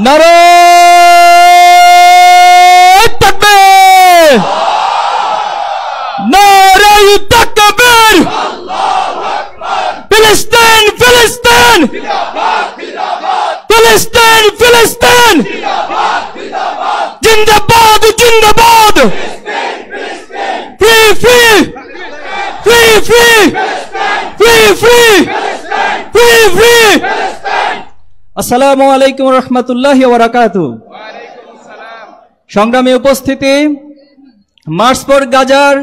নারায়ে তাকবীর, নারায়ে তাকবীর, আল্লাহু আকবার। ফিলিস্তিন ফিলিস্তিন জিন্দাবাদ জিন্দাবাদ, ফিলিস্তিন ফিলিস্তিন জিন্দাবাদ জিন্দাবাদ, জিন্দাবাদ জিন্দাবাদ, free free free free free free free free. আসসালামু আলাইকুম রহমতুল্লাহি ওয়া বারাকাতুহু। সংগ্রামী উপস্থিতি, মার্চ ফর গাজার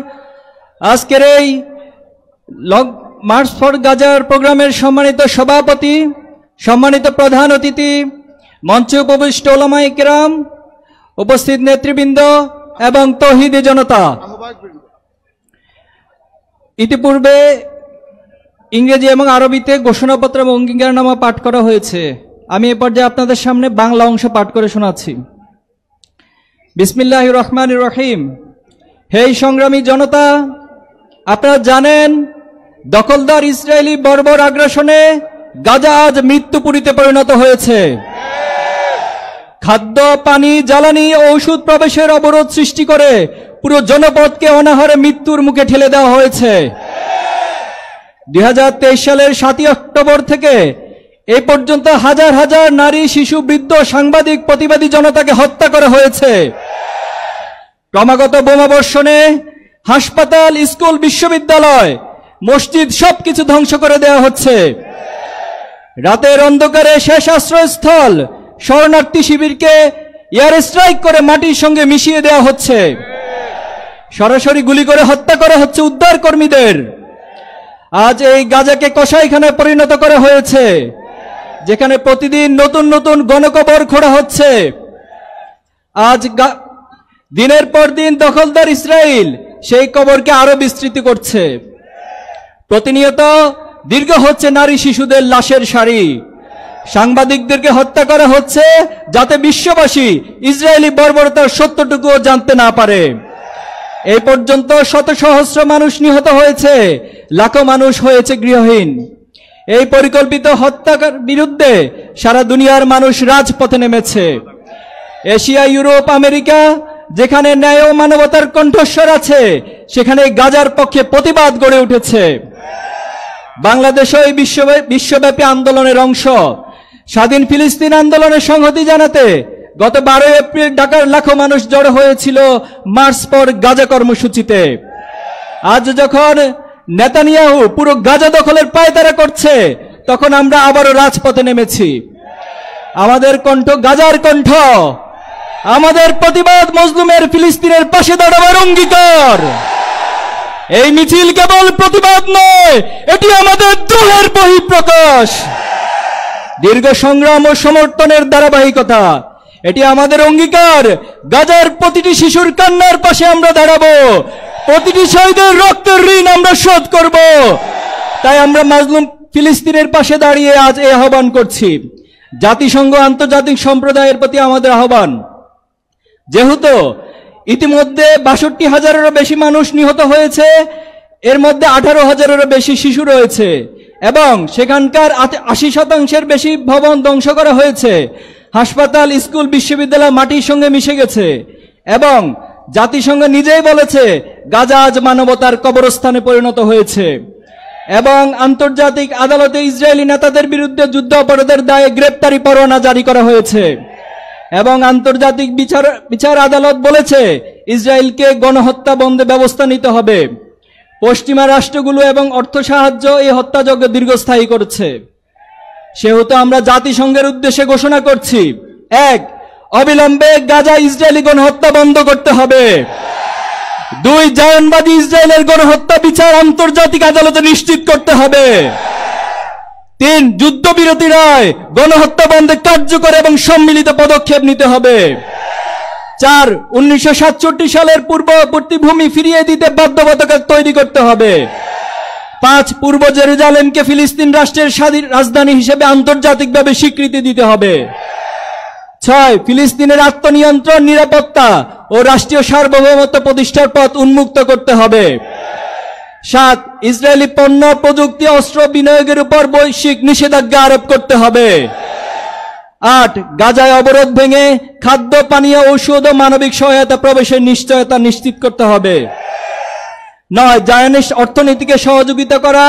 আজকের এই মার্চ ফর গাজার প্রোগ্রামের সম্মানিত সভাপতি, সম্মানিত প্রধান অতিথি, মঞ্চে উপবিষ্ট ওলামায়ে কেরাম, উপস্থিত নেতৃবৃন্দ এবং তৌহিদি জনতা, ইতিপূর্বে ইংরেজি এবং আরবিতে ঘোষণাপত্র এবং অঙ্গীকারনামা পাঠ করা হয়েছে। আমি এ পর্যায়ে আপনাদের সামনে বাংলা অংশ পাঠ করে শোনাচ্ছি। বিসমিল্লাহির রহমানির রহিম। হে সংগ্রামী জনতা, আপনারা জানেন দখলদার ইসরায়েলি বর্বর আগ্রাসনে গাজা আজ মৃত্যুপুরীতে পরিণত হয়েছে। খাদ্য, পানি, জ্বালানি ও ঔষধ প্রবেশের অবরোধ সৃষ্টি করে পুরো জনপদকে অনাহারে মৃত্যুর মুখে ঠেলে দেওয়া হয়েছে। 2023 সালের 7 অক্টোবর থেকে এই পর্যন্ত হাজার হাজার নারী, শিশু, বৃদ্ধ, সাংবাদিক, প্রতিবাদী জনতাকে হত্যা করা হয়েছে। ক্রমাগত বোমাবর্ষণে হাসপাতাল, স্কুল, বিশ্ববিদ্যালয়, মসজিদ সবকিছু ধ্বংস করে দেওয়া হচ্ছে। রাতের অন্ধকারে শেষ আশ্রয়স্থল শরণার্থী শিবিরকে এয়ার স্ট্রাইক করে মাটির সঙ্গে মিশিয়ে দেওয়া হচ্ছে। সরাসরি গুলি করে হত্যা করা হচ্ছে উদ্ধার কর্মীদের। আজ এই গাজাকে কসাইখানায় পরিণত করা হয়েছে, যেখানে প্রতিদিন নতুন নতুন গণকবর খোঁড়া হচ্ছে। আজ দিনের পর দিন দখলদার ইসরায়েল সেই কবরকে আরো বিস্তৃত করছে। প্রতিনিয়ত দীর্ঘ হচ্ছে নারী, শিশুদের লাশের সারি। সাংবাদিকদেরকে হত্যা করা হচ্ছে যাতে বিশ্ববাসী ইসরায়েলি বর্বরতার সত্যটুকুও জানতে না পারে। এই পর্যন্ত শত সহস্র মানুষ নিহত হয়েছে, লাখো মানুষ হয়েছে গৃহহীন। এই পরিকল্পিত হত্যার বিরুদ্ধে সারা দুনিয়ার মানুষ রাজপথে নেমেছে। এশিয়া, ইউরোপ, আমেরিকা, যেখানে ন্যায় ও মানবতার কণ্ঠস্বর আছে, সেখানে গাজার পক্ষে প্রতিবাদ গড়ে উঠেছে। বাংলাদেশও এই বিশ্বব্যাপী আন্দোলনের অংশ। স্বাধীন ফিলিস্তিন আন্দোলনের সংহতি জানাতে গত 12 এপ্রিল ঢাকার লাখো মানুষ জড়ো হয়েছিল মার্চ ফর গাজা কর্মসূচিতে। আজ যখন নেতানিয়াহু পুরো গাজা দখলের পায়তারা করছে, তখন আমরা আবারও রাজপথে নেমেছি। আমাদের কণ্ঠ গাজার কণ্ঠ, আমাদের প্রতিবাদ মজলুমের ফিলিস্তিনের পাশে দাঁড়াবার অঙ্গীকার। এই মিছিল কেবল প্রতিবাদ নয়, এটি আমাদের দ্রোহের বহিঃপ্রকাশ। দীর্ঘ সংগ্রাম ও সমর্থনের ধারাবাহিকতা। এটি আমাদের অঙ্গীকার, গাজার প্রতিটি শিশুর কান্নার পাশে আমরা দাঁড়াবো, প্রতিটি শহীদের রক্তের ঋণ আমরা শোধ করব। তাই আমরা মাজলুম ফিলিস্তিনের পাশে দাঁড়িয়ে আজ এই আহ্বান করছি। জাতিসংঘ, আন্তর্জাতিক সম্প্রদায়ের প্রতি আমাদের আহ্বান, যেহেতু ইতিমধ্যে 62,000-এরও বেশি মানুষ নিহত হয়েছে, এর মধ্যে 18,000-এরও বেশি শিশু রয়েছে এবং সেখানকার 80% বেশি ভবন ধ্বংস করা হয়েছে। হাসপাতাল, স্কুল, বিশ্ববিদ্যালয় মাটির সঙ্গে মিশে গেছে এবং জাতিসংঘ নিজেই বলেছে গাজা আজ মানবতার কবরস্থানে পরিণত হয়েছে। এবং আন্তর্জাতিক আদালতে ইসরায়েলি নেতাদের বিরুদ্ধে যুদ্ধ অপরাধের দায়ে গ্রেপ্তারি পরোয়ানা জারি করা হয়েছে এবং আন্তর্জাতিক বিচার আদালত বলেছে ইসরায়েলকে গণহত্যা বন্ধে ব্যবস্থা নিতে হবে। পশ্চিমা রাষ্ট্রগুলো এবং অর্থ সাহায্য এই হত্যাযজ্ঞ দীর্ঘস্থায়ী করছে। সেহেতু আমরা জাতিসংঘের উদ্দেশ্যে ঘোষণা করছি, 1. অবিলম্বে গাজা ইসরায়েলি গণহত্যা বন্ধ করতে হবে। 2. জায়নবাদী ইসরায়েলের গণহত্যা বিচার আন্তর্জাতিক আদালতে নিশ্চিত করতে হবে। 3. যুদ্ধবিরতি রায়, গণহত্যা বন্ধে কার্যকর এবং সম্মিলিত পদক্ষেপ নিতে হবে। 4. 1967 সালের পূর্ববর্তী ভূমি ফিরিয়ে দিতে বাধ্যবাধকতা তৈরি করতে হবে। 5. পূর্ব জেরুজালেমকে ফিলিস্তিন রাষ্ট্রের রাজধানী হিসেবে আন্তর্জাতিকভাবে স্বীকৃতি দিতে হবে। 6. ফিলিস্তিনের আত্মনিয়ন্ত্রণ, নিরাপত্তা ও রাষ্ট্রীয় সার্বভৌমত্ব প্রতিষ্ঠার পথ উন্মুক্ত করতে হবে। 7. ইসরায়েলি পণ্য, প্রযুক্তি, অস্ত্র বিনিয়োগের উপর বৈশ্বিক নিষেধাজ্ঞা আরোপ করতে হবে। 8 গাজায় অবরোধ ভেঙে খাদ্য পানীয় ঔষধ ও মানবিক সহায়তা প্রবেশের নিশ্চয়তা নিশ্চিত করতে হবে। 9 জায়নিস্ট অর্থনীতিকে সহযোগিতা করা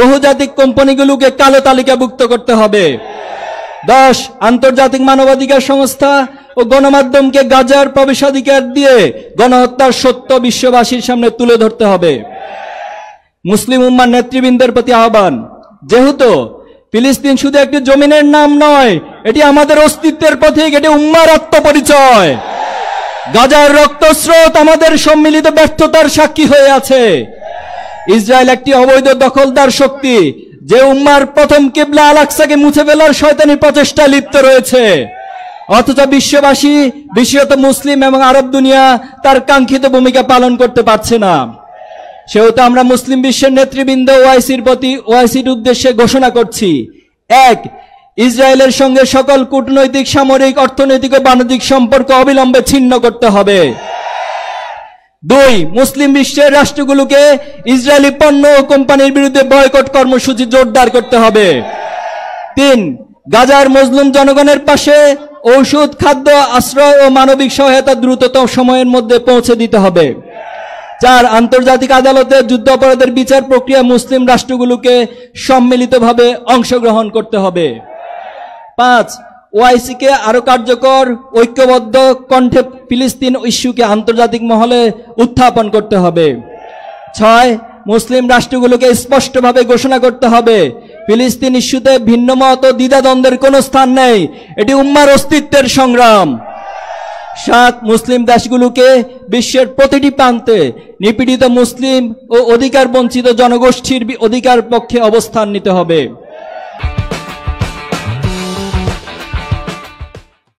বহুজাতিক কোম্পানিগুলোকে কালো তালিকাভুক্ত করতে হবে। 10 আন্তর্জাতিক মানবাধিকার সংস্থা ও গণমাধ্যমকে গাজার প্রবেশাধিকার দিয়ে গণহত্যার সত্য বিশ্ববাসীর সামনে তুলে ধরতে হবে। মুসলিম উম্মার নেতৃবৃন্দের প্রতি আহ্বান, যেহেতু ফিলিস্তিন শুধু একটি জমিনের নাম নয়, এটি আমাদের অস্তিত্বের প্রতীক, এটি উম্মার আত্মপরিচয়। গাজার রক্তস্রোত আমাদের সম্মিলিত ব্যর্থতার সাক্ষী হয়ে আছে। ইসরায়েল একটি অবৈধ দখলদার শক্তি, যে উম্মার প্রথম কিবলা আল আকসাকে মুছে ফেলার শয়তানি প্রচেষ্টা লিপ্ত রয়েছে। অথচ বিশ্ববাসী, বিশেষত মুসলিম এবং আরব দুনিয়া তার কাঙ্ক্ষিত ভূমিকা পালন করতে পারছে না। সেহেতু আমরা মুসলিম বিশ্বের নেতৃবৃন্দ ওআইসির উদ্দেশ্যে ঘোষণা করছি, 1 ইসরায়েলের সঙ্গে সকল কূটনৈতিক, সামরিক, অর্থনৈতিক ও বাণিজ্যিক সম্পর্ক অবিলম্বে ছিন্ন করতে হবে। 2 মুসলিম বিশ্বের রাষ্ট্রগুলোকে ইসরায়েলি পণ্য ও কোম্পানির বিরুদ্ধে বয়কট কর্মসূচি জোরদার করতে হবে। 3 গাজার মজলুম জনগণের পাশে ঔষধ, খাদ্য, আশ্রয় ও মানবিক সহায়তা দ্রুততম সময়ের মধ্যে পৌঁছে দিতে হবে। 4 আন্তর্জাতিক আদালতে যুদ্ধাপরাধের বিচার প্রক্রিয়া মুসলিম রাষ্ট্রগুলোকে সম্মিলিতভাবে অংশগ্রহণ করতে হবে। 5 ওআইসিকে আরো কার্যকর, ঐক্যবদ্ধ কণ্ঠে ফিলিস্তিন ইস্যুকে আন্তর্জাতিক মহলে উত্থাপন করতে হবে। 6 মুসলিম রাষ্ট্রগুলোকে স্পষ্টভাবে ঘোষণা করতে হবে, ফিলিস্তিন ইস্যুতে ভিন্নমত ও দ্বিধাদ্বন্দ্বের কোনো স্থান নেই, এটি উম্মার অস্তিত্বের সংগ্রাম। 7 মুসলিম দেশগুলোকে বিশ্বের প্রতিটি প্রান্তে নিপীড়িত মুসলিম ও অধিকার বঞ্চিত জনগোষ্ঠীর অধিকার পক্ষে অবস্থান নিতে হবে।